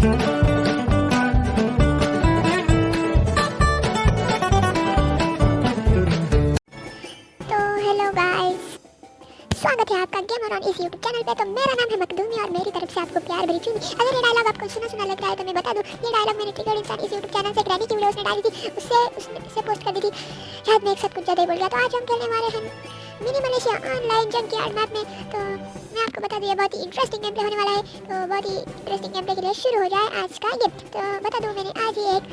Hello guys, स्वागत है आपका गेमर ऑन इस यूट्यूब चैनल पे। तो मेरा नाम है मखदूमी और मेरी तरफ से आपको प्यार भरी चुनी। अगर ये डायलॉग आपको सुना सुना लग रहा है तो मैं बता दूं, ये डायलॉग मैंने ट्रिगर्ड इंसान इस यूट्यूब चैनल से एक रैनी की वीडियो उसने डाली थी, उससे पोस्ट कर दी थी। शायद मैं एक साथ कुछ ज़्यादा ही बोल गया। तो आज हम खेलने वाले हैं mini Malaysia online junkyard map में। तो मैं आपको बता दूं, ये बहुत ही इंटरेस्टिंग गेम प्ले होने वाला है। तो बहुत ही इंटरेस्टिंग गेम प्ले के लिए शुरू हो जाए आज का गेम। तो बता दूं, मैंने आज ही एक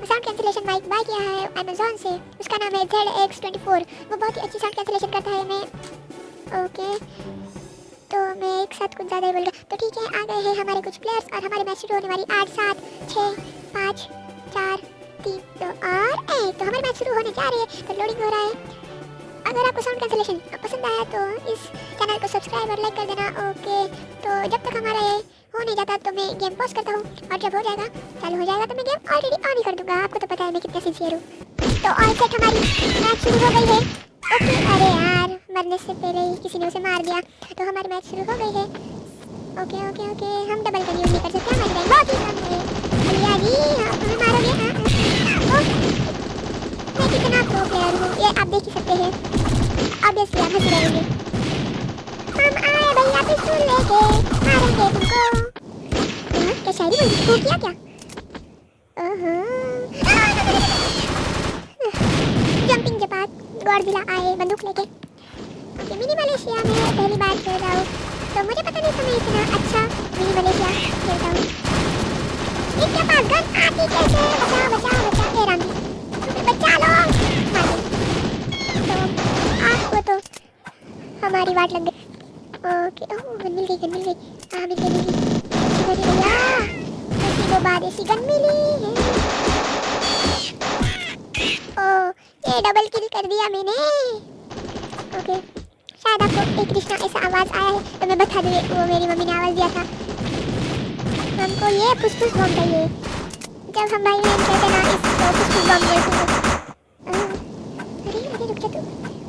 साउंड कैंसिलेशन माइक बाय किया है अमेज़न से। उसका नाम है ZX24। वो बहुत ही अच्छी साउंड कैंसिलेशन करता है। मैं ओके, तो मैं एक साथ कुछ ज़्यादा ही बोल रहा। तो ठीक है, आ गए हैं हमारे कुछ प्लेयर्स और हमारे मैच शुरू होने वाली 8 7 6 5 4 3 2 और 1। तो हमारे मैच शुरू होने जा रही है। तो लोडिंग हो रहा है। अगर आपको साउंड कैंसिलेशन पसंद आया तो इस चैनल को सब्सक्राइब और लाइक कर देना। ओके, तो जब तक हमारा ये हो नहीं जाता तो मैं गेम पॉज करता हूँ, और जब हो जाएगा चालू हो जाएगा तो मैं गेम ऑलरेडी ऑन ही कर दूंगा। आपको तो पता है मैं कितना सिंसियर हूँ। तो ऑल सेट, हमारी मैच शुरू हो गई है। ओके, अरे यार, मरने से पहले ही किसी ने उसे मार दिया। तो हमारी मैच शुरू हो गई है। ओके ओके ओके, हम डबल का यूज नहीं कर सकते, हमारी रैंक बहुत ही कम है। भैया जी, आप हमें मारोगे? मैं कितना प्रो प्लेयर हूँ ये आप देख ही सकते हैं। ऑब्वियसली आप हंस रहे होंगे। हम आए भैया पिस्तौल लेके, मारेंगे तुमको। क्या शायरी बोली? तू किया क्या? जंपिंग जपाक गॉडजिला आए बंदूक लेके। ओके, मिनी मलेशिया में पहली बार खेल रहा हूँ, तो मुझे पता नहीं था मैं इतना अच्छा मिनी मलेशिया खेलता हूँ। इनके पास गन आती कैसे? बचाओ बचाओ बचाओ, ए रामी बचा लो। तो आपको तो हमारी वाट लग गई। ओके, ओह गन मिल गई, गन मिल गई। हाँ मिल गई, मिल गई भैया। इसी को बाद ऐसी गन मिली है। ओह, ये डबल किल कर दिया मैंने। ओके, शायद आपको एक कृष्णा ऐसा आवाज़ आया है तो मैं बता दूँ, वो मेरी मम्मी ने आवाज़ दिया था। हमको ये फुसफुस बम चाहिए। जब हम भाई बहन कहते ना इसको फुसफुस बम बोलते हैं। अरे अरे रुक जा तू,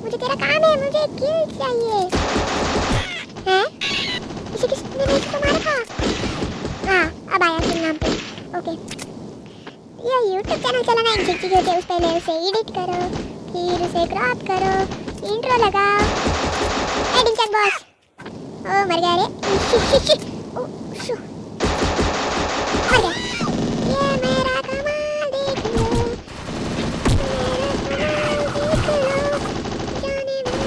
मुझे तेरा काम है, मुझे किल चाहिए। हैं? इसे किसने नहीं तो मारा था? हाँ, अब आया किल नाम पे। ओके, ये यूट्यूब चैनल चलाना इन चीज़ों के उस पहले उसे एडिट करो, फिर उसे क्रॉप करो, इंट्रो लगाओ, एडिंग चेक बॉस। ओ मर गया रे। ओ शू, मर गया। ये मेरा कमाल देख लो, मेरा कमाल देख लो, जाने मन।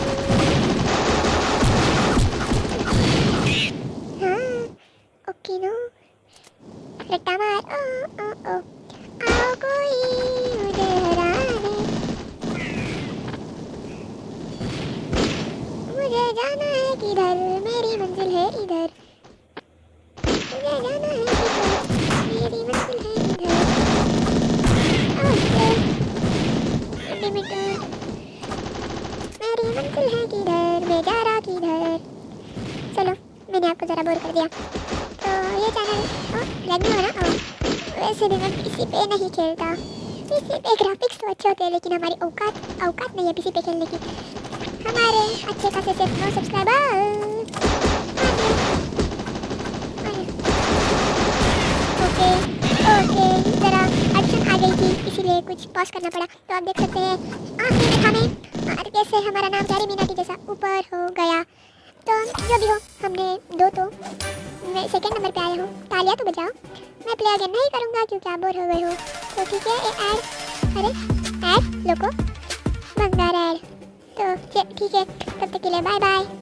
हाँ, ओके नो, रट्टा मार। ओ ओ ओ, आओ कोई मुझे हराने, मुझे जाना है किधर, मेरी मंजिल है इधर। मुझे जाना है किधर, मेरी मंजिल है इधर। लिमिटेड, मेरी मंजिल है किधर, मैं जा रहा किधर। चलो, मैंने आपको ज़रा बोर कर दिया। तो ये चैनल लगी हो ना? वैसे भी मैं पीसी पे नहीं खेलता। पीसी पे ग्राफिक्स तो अच्छे होते हैं, लेकिन हमारी औकात नहीं है पीसी पे खेलने की। हमारे अच्छे खासे सिर्फ 9 सब्सक्राइबर। ओके ओके, ज़रा अड़चन आ गई थी इसीलिए कुछ पॉज करना पड़ा। तो आप देख सकते हैं आखिरी में हमें और कैसे हमारा नाम जारी मीनाटी जैसा ऊपर हो गया। तो जो भी हो, हमने 2 तो मैं सेकंड नंबर पे आया हूँ। तालियां तो बजाओ। मैं प्ले अगेन नहीं करूँगा क्योंकि आप बोर हो गए हो। तो ठीक है, ऐड लोको भंगार ऐड। तो ठीक है, तब तक के लिए बाय बाय।